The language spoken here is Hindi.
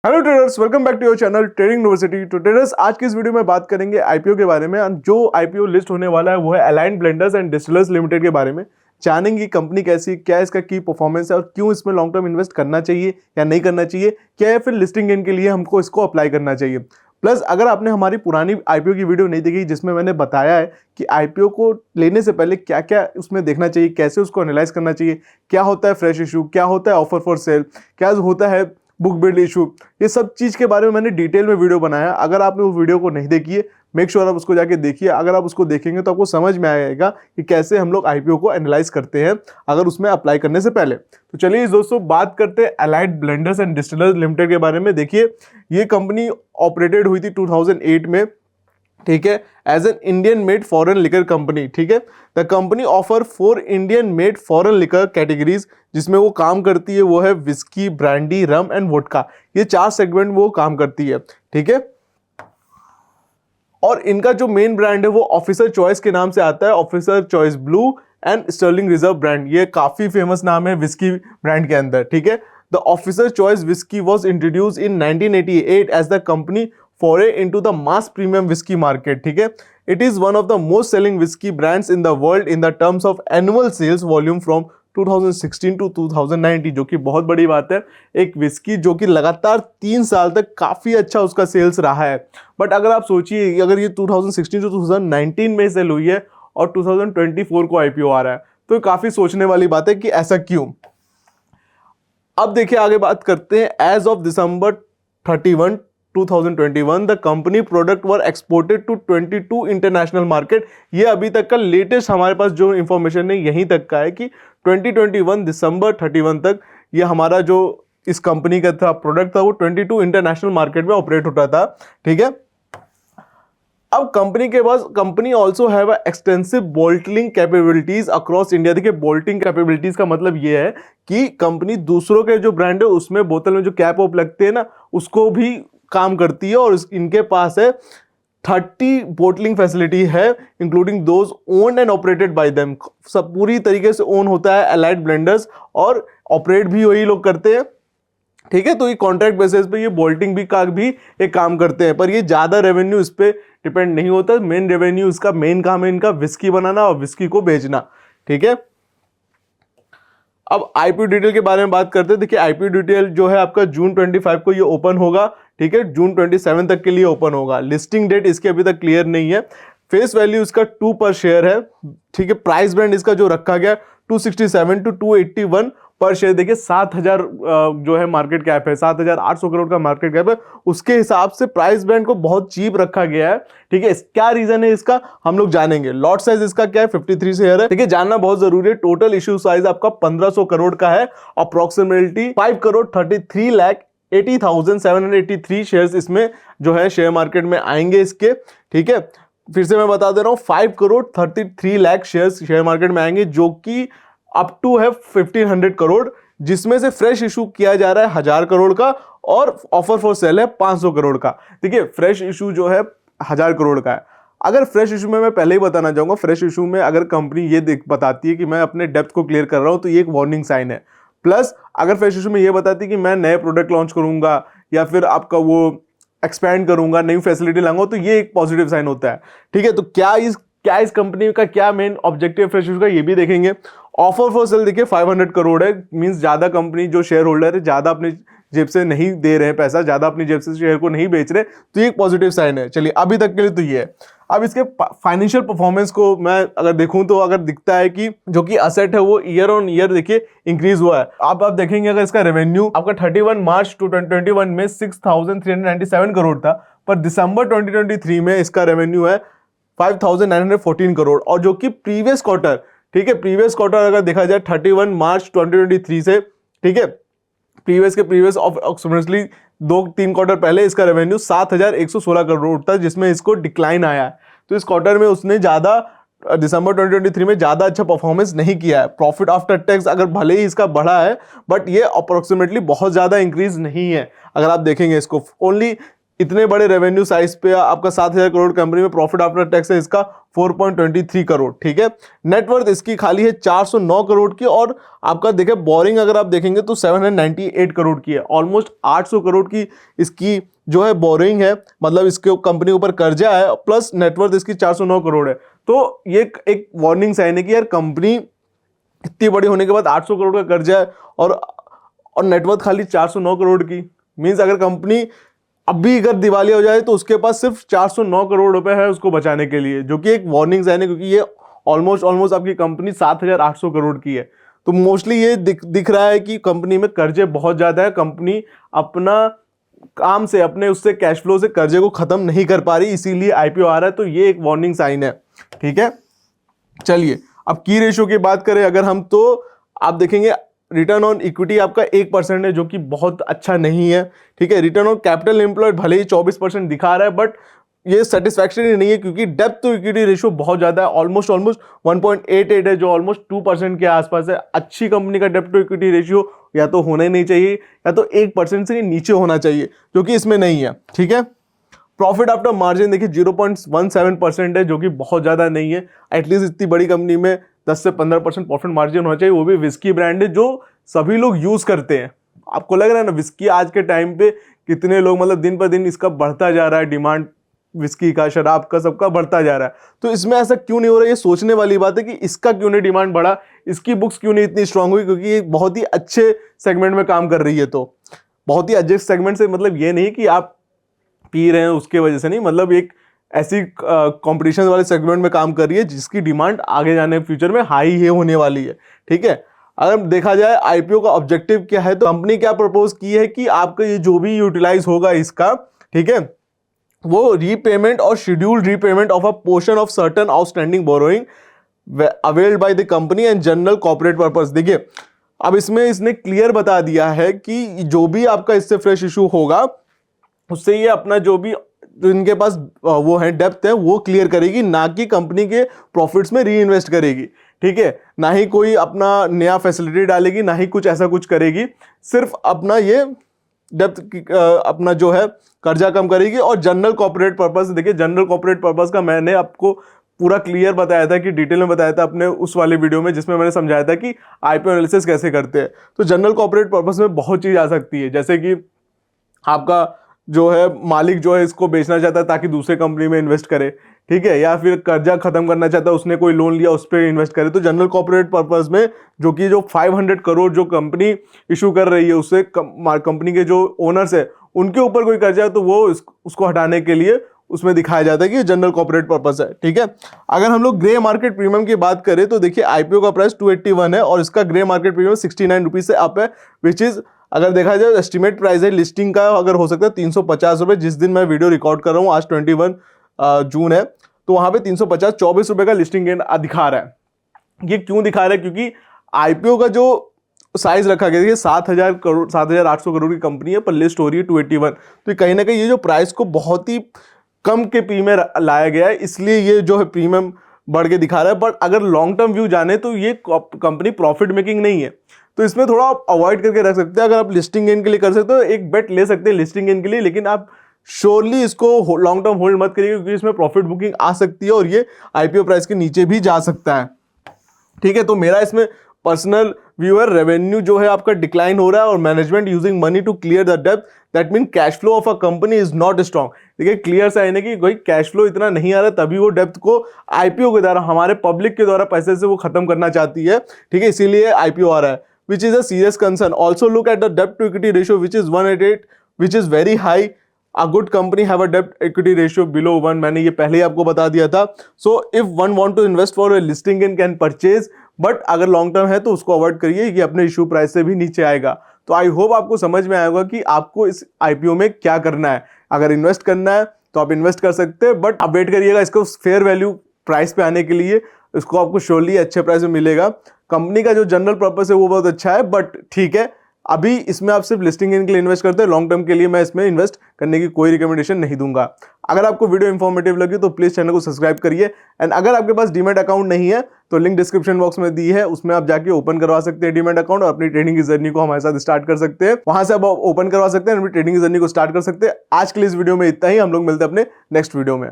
Hello traders, welcome back to your channel trading university. तो ट्रेडर्स, आज की इस वीडियो में बात करेंगे आईपीओ के बारे में। जो आईपीओ लिस्ट होने वाला है वो है aligned blenders and distillers limited के बारे में। जानेंगे कंपनी कैसी, क्या इसका की परफॉर्मेंस है और क्यों इसमें लॉन्ग टर्म इन्वेस्ट करना चाहिए या नहीं करना चाहिए, क्या है फिर लिस्टिंग गेन के लिए हमको इसको अप्लाई करना चाहिए। प्लस अगर आपने हमारी पुरानी आईपीओ की वीडियो नहीं देखी जिसमें मैंने बताया है कि आईपीओ को लेने से पहले क्या क्या उसमें देखना चाहिए, कैसे उसको एनालाइज करना चाहिए, क्या होता है फ्रेश इशू, क्या होता है ऑफर फॉर सेल, क्या होता है बुक बिल्ड इशू, ये सब चीज़ के बारे में मैंने डिटेल में वीडियो बनाया। अगर आपने उस वीडियो को नहीं देखी है, मेक श्योर आप उसको जाके देखिए। अगर आप उसको देखेंगे तो आपको समझ में आएगा कि कैसे हम लोग आईपीओ को एनालाइज करते हैं अगर उसमें अप्लाई करने से पहले। तो चलिए दोस्तों, बात करते हैं aligned blenders and distillers limited के बारे में। देखिए, ये कंपनी ऑपरेटेड हुई थी 2008 में, ठीक है, as an Indian made foreign liquor company. ठीक है, the company offer 4 Indian made foreign liquor categories. जिसमें वो काम करती है वो है whisky, brandy, rum and vodka. ये 4 सेगमेंट वो काम करती है। ठीक है, और इनका जो मेन ब्रांड है वो ऑफिसर चॉइस के नाम से आता है, officer choice blue and sterling reserve brand. ये काफी फेमस नाम है विस्की ब्रांड के अंदर। ठीक है, the officer choice whisky was introduce in 1988 as the company foray into the mass premium whiskey market. ठीक है, it is one of the most selling whiskey brands in the world in the terms of annual sales volume from 2016 to 2019, जो कि बहुत बड़ी बात है। एक विस्की जो कि लगातार 3 साल तक काफ़ी अच्छा उसका सेल्स रहा है। बट अगर आप सोचिए, अगर ये 2016 to 2019 में सेल हुई है और 2024 को आईपीओ आ रहा है, तो काफ़ी सोचने वाली बात है कि ऐसा क्यों। अब देखिए, आगे बात करते हैं। As of December 31 2021 the company product were exported to 22 international market. ये अभी तक का लेटेस्ट हमारे पास जो इंफॉर्मेशन है यहीं तक का है कि 2021 दिसंबर 31 तक ये हमारा जो इस कंपनी का था प्रोडक्ट था वो 22 इंटरनेशनल मार्केट में ऑपरेट होता था। ठीक है, अब कंपनी के पास company also have extensive bolting capabilities across India. देखिए, बोल्टिंग कैपेबिलिटीज का मतलब ये है कि कंपनी दूसरों के जो ब्रांड है उसमें बोतल में जो कैप वॉप लगते हैं ना, उसको भी काम करती है। और इनके पास है 30 बोटलिंग फैसिलिटी है, including those owned and operated by them. सब पूरी तरीके से ओन होता है अलाइंड ब्लेंडर्स और ऑपरेट भी वही लोग करते हैं। ठीक है, तो ये कॉन्ट्रैक्ट बेसिस पे ये बोल्टिंग भी का भी एक काम करते हैं, पर ये ज़्यादा रेवेन्यू इस पे डिपेंड नहीं होता। मेन रेवेन्यू इसका मेन काम है इनका विस्की बनाना और विस्की को बेचना। ठीक है, अब आईपीओ डिटेल के बारे में बात करते हैं। देखिए, आईपीओ डिटेल जो है आपका जून 25 को ये ओपन होगा। ठीक है, जून 27 तक के लिए ओपन होगा। लिस्टिंग डेट इसके अभी तक क्लियर नहीं है। फेस वैल्यू इसका 2 पर शेयर है। ठीक है, प्राइस बैंड इसका जो रखा गया 267 to 281 पर शेयर। देखिए, 7,000 जो है मार्केट कैप है, 7,800 करोड़ का मार्केट कैप है, उसके हिसाब से प्राइस बैंड को बहुत चीप रखा गया है। ठीक है, क्या रीजन है इसका हम लोग जानेंगे। लॉट साइज इसका क्या है, 53 शेयर है। ठीक है, जानना बहुत जरूरी है। टोटल इश्यू साइज आपका 1500 करोड़ का है। अप्रोक्सीमेटली 5,33,80,783 शेयर्स इसमें जो है शेयर मार्केट में आएंगे इसके। ठीक है, फिर से मैं बता दे रहा हूं, 5,33 लाख शेयर्स शेयर मार्केट में आएंगे, जो कि अप टू है 1,500 करोड़, जिसमें से फ्रेश इशू किया जा रहा है 1000 करोड़ का और ऑफर फॉर सेल है 500 करोड़ का। देखिए, फ्रेश इशू जो है 1000 करोड़ का है। अगर फ्रेश इशू में मैं पहले ही बताना चाहूंगा, फ्रेश इशू में अगर कंपनी ये बताती है कि मैं अपने डेप्थ को क्लियर कर रहा हूं, तो ये एक वार्निंग साइन है। प्लस अगर फ्रेश इशू में ये बताती है कि मैं नए प्रोडक्ट लॉन्च करूंगा या फिर आपका वो एक्सपैंड करूंगा, नई फैसिलिटी लाऊंगा, तो ये एक पॉजिटिव साइन होता है। ठीक है, तो क्या इस कंपनी का क्या मेन ऑब्जेक्टिव फ्रेश इशू का ये भी देखेंगे। ऑफर फॉर सेल देखिए 500 करोड़ है, मींस ज्यादा कंपनी जो शेयर होल्डर है ज्यादा अपने जेब से नहीं दे रहे हैं पैसा, ज्यादा अपनी जेब से शेयर को नहीं बेच रहे, तो ये एक पॉजिटिव साइन है। चलिए, अभी तक के लिए तो ये है। अब इसके फाइनेंशियल परफॉर्मेंस को मैं अगर देखूं तो अगर दिखता है कि जो कि असेट है वो ईयर ऑन ईयर देखिए इंक्रीज हुआ है। आप देखेंगे अगर इसका रेवेन्यू आपका 31 मार्च 2021 में 6,397 करोड़ था, पर दिसंबर 2023 में इसका रेवेन्यू है 5,914 करोड़। और जो कि प्रीवियस क्वार्टर, ठीक है, प्रीवियस क्वार्टर अगर देखा जाए 31 मार्च 2023 से, ठीक है, प्रीवियस अप्रोक्सीमेटली 2-3 क्वार्टर पहले इसका रेवेन्यू 7,116 करोड़ था, जिसमें इसको डिक्लाइन आया है। तो इस क्वार्टर में उसने ज़्यादा दिसंबर 2023 में ज़्यादा अच्छा परफॉर्मेंस नहीं किया है। प्रॉफिट आफ्टर टैक्स अगर भले ही इसका बढ़ा है, बट ये अप्रोक्सीमेटली बहुत ज़्यादा इंक्रीज नहीं है। अगर आप देखेंगे इसको, ओनली इतने बड़े रेवेन्यू साइज पे आपका 7,000 करोड़ कंपनी में प्रॉफिट आफ्टर टैक्स है इसका 4.23 करोड़, ठीक है। नेटवर्थ इसकी खाली है 409 करोड़ की, और आपका देखें बोरिंग अगर आप देखेंगे तो 798 करोड़ की है। ऑलमोस्ट 800 करोड़ की इसकी जो है बोरिंग है, मतलब इसके कंपनी ऊपर कर्जा है, प्लस नेटवर्थ इसकी 409 करोड़ है। तो ये एक वार्निंग साइन है कि यार कंपनी इतनी बड़ी होने के बाद 800 करोड़ का कर्जा है और नेटवर्थ खाली 409 करोड़ की। मींस अगर कंपनी अभी अगर दिवालिया हो जाए तो उसके पास सिर्फ 409 करोड़ रुपए है उसको बचाने के लिए, जो कि एक वार्निंग साइन है, क्योंकि ये ऑलमोस्ट आपकी कंपनी 7,800 करोड़ की है। तो मोस्टली ये दिख रहा है कि कंपनी में कर्जे बहुत ज्यादा है, कंपनी अपना काम से अपने उससे कैश फ्लो से कर्जे को खत्म नहीं कर पा रही, इसीलिए आईपीओ आ रहा है। तो ये एक वार्निंग साइन है, ठीक है। चलिए अब की रेशियो की बात करें अगर हम, तो आप देखेंगे रिटर्न ऑन इक्विटी आपका 1% है, जो कि बहुत अच्छा नहीं है, ठीक है। रिटर्न ऑन कैपिटल एम्प्लॉयड भले ही 24% दिखा रहा है, बट ये सेटिस्फैक्टरी नहीं है, क्योंकि डेब्ट टू इक्विटी रेशियो बहुत ज्यादा है, ऑलमोस्ट 1.88 है, जो ऑलमोस्ट 2% के आसपास है। अच्छी कंपनी का डेब्ट टू इक्विटी रेशियो या तो होना ही नहीं चाहिए, या तो 1% से नीचे होना चाहिए, जो कि इसमें नहीं है, ठीक है। प्रॉफिट आफ्टर मार्जिन देखिए 0.17% है, जो कि बहुत ज्यादा नहीं है। एटलीस्ट इतनी बड़ी कंपनी में 10 से 15% प्रॉफिट मार्जिन होना चाहिए, वो भी विस्की ब्रांड है जो सभी लोग यूज करते हैं। आपको लग रहा है ना विस्की आज के टाइम पे कितने लोग, मतलब दिन पर दिन इसका बढ़ता जा रहा है डिमांड, विस्की का, शराब का, सबका बढ़ता जा रहा है। तो इसमें ऐसा क्यों नहीं हो रहा है, ये सोचने वाली बात है कि इसका क्यों नहीं डिमांड बढ़ा, इसकी बुक्स क्यों नहीं इतनी स्ट्रांग हुई, क्योंकि ये बहुत ही अच्छे सेगमेंट में काम कर रही है। तो बहुत ही अच्छे सेगमेंट से मतलब ये नहीं कि आप पी रहे हैं उसके वजह से नहीं, मतलब एक ऐसी कंपटीशन वाले सेगमेंट में काम कर रही है जिसकी डिमांड आगे जाने फ्यूचर में हाई ही होने वाली है, ठीक है। अगर देखा जाए आईपीओ का ऑब्जेक्टिव क्या है, तो कंपनी क्या प्रपोज की है कि आपका ये जो भी यूटिलाइज होगा इसका, ठीक है, वो रीपेमेंट और scheduled repayment of a portion of certain outstanding borrowing availed by the company and general corporate purpose. देखिए अब इसमें इसने क्लियर बता दिया है कि जो भी आपका इससे फ्रेश इशू होगा उससे ये अपना जो इनके पास वो है डेप्थ है वो क्लियर करेगी, ना कि कंपनी के प्रॉफिट्स में री इन्वेस्ट करेगी, ठीक है। ना ही कोई अपना नया फैसिलिटी डालेगी, ना ही कुछ ऐसा कुछ करेगी, सिर्फ अपना ये डेप्थ अपना जो है कर्जा कम करेगी। और जनरल कॉर्पोरेट पर्पस, देखिए जनरल कॉर्पोरेट पर्पस का मैंने आपको पूरा क्लियर बताया था, कि डिटेल में बताया था अपने उस वाले वीडियो में जिसमें मैंने समझाया था कि आईपीओ एनालिसिस कैसे करते हैं। तो जनरल कॉर्पोरेट पर्पस में बहुत चीज आ सकती है, जैसे कि आपका जो है मालिक जो है इसको बेचना चाहता है ताकि दूसरे कंपनी में इन्वेस्ट करे, ठीक है, या फिर कर्जा खत्म करना चाहता है, उसने कोई लोन लिया उस पर इन्वेस्ट करे। तो जनरल कॉर्पोरेट पर्पस में जो 500 करोड़ जो कंपनी इशू कर रही है उससे कंपनी के जो ओनर्स है उनके ऊपर कोई कर्जा है, तो वो उसको हटाने के लिए उसमें दिखाया जाता है कि जनरल कॉर्पोरेट पर्पस है, ठीक है। अगर हम लोग ग्रे मार्केट प्रीमियम की बात करें तो देखिए आईपीओ का प्राइस 281 है और इसका ग्रे मार्केट प्रीमियम 69 रुपीज से अप है, विच इज अगर देखा जाए एस्टिमेट प्राइस है लिस्टिंग का अगर हो सकता है 350 रुपए। जिस दिन मैं वीडियो रिकॉर्ड कर रहा हूँ आज 21 जून है, तो वहां पे 350 24 रुपए का लिस्टिंग गेन दिखा रहा है। ये क्यों दिखा रहा है, क्योंकि आईपीओ का जो साइज रखा गया है 7,000 करोड़ 7,800 करोड़ की कंपनी है पर लिस्ट हो रही है 281, तो कहीं ना कहीं ये जो प्राइस को बहुत ही कम के पी में लाया गया है, इसलिए ये जो है प्रीमियम बढ़ के दिखा रहा है। बट अगर लॉन्ग टर्म व्यू जाने तो ये कंपनी प्रॉफिट मेकिंग नहीं है, तो इसमें थोड़ा आप अवॉइड करके रख सकते हैं। अगर आप लिस्टिंग गेन के लिए कर सकते हो एक बेट ले सकते हैं लिस्टिंग गेन के लिए, लेकिन आप श्योरली इसको लॉन्ग टर्म होल्ड मत करिए, क्योंकि इसमें प्रॉफिट बुकिंग आ सकती है और ये आईपीओ प्राइस के नीचे भी जा सकता है, ठीक है। तो मेरा इसमें पर्सनल व्यू है, रेवेन्यू जो है आपका डिक्लाइन हो रहा है और management using money to clear the डेब्ट, that mean cash flow of a company is not strong. देखिए क्लियर सा है कि कोई कैश फ्लो इतना नहीं आ रहा, तभी वो डेब्ट को आईपीओ के द्वारा हमारे पब्लिक के द्वारा पैसे से वो खत्म करना चाहती है, ठीक है, इसीलिए आईपीओ आ रहा है, which is a serious concern. Also look at the debt to equity ratio, which is 188, which is very high. A good company have a debt equity ratio below 1. मैंने ये पहले ही आपको बता दिया था. So if one want to invest for a listing and can purchase, but अगर लॉन्ग टर्म है तो उसको अवॉइड करिए कि अपने इशू प्राइस से भी नीचे आएगा। तो आई होप आपको समझ में आएगा कि आपको इस आईपीओ में क्या करना है। अगर इन्वेस्ट करना है तो आप इन्वेस्ट कर सकते हैं, बट आप वेट करिएगा इसको फेयर वैल्यू प्राइस पे आने के लिए, इसको आपको श्योरली अच्छे प्राइस में मिलेगा। कंपनी का जो जनरल पर्पस है वो बहुत अच्छा है, बट ठीक है अभी इसमें आप सिर्फ लिस्टिंग गेन के लिए इन्वेस्ट करते हैं, लॉन्ग टर्म के लिए मैं इसमें इन्वेस्ट करने की कोई रिकमेंडेशन नहीं दूंगा। अगर आपको वीडियो इंफॉर्मेटिव लगी तो प्लीज चैनल को सब्सक्राइब करिए। एंड अगर आपके पास डीमैट अकाउंट नहीं है तो लिंक डिस्क्रिप्शन बॉक्स में दी है, उसमें आप जाके ओपन करवा सकते हैं डीमैट अकाउंट और अपनी ट्रेडिंग की जर्नी को हमारे साथ स्टार्ट कर सकते हैं। वहां से आप ओपन करवा सकते हैं, अपनी ट्रेडिंग की जर्नी को स्टार्ट कर सकते हैं। आज के लिए इस वीडियो में इतना ही, हम लोग मिलते हैं अपने नेक्स्ट वीडियो में।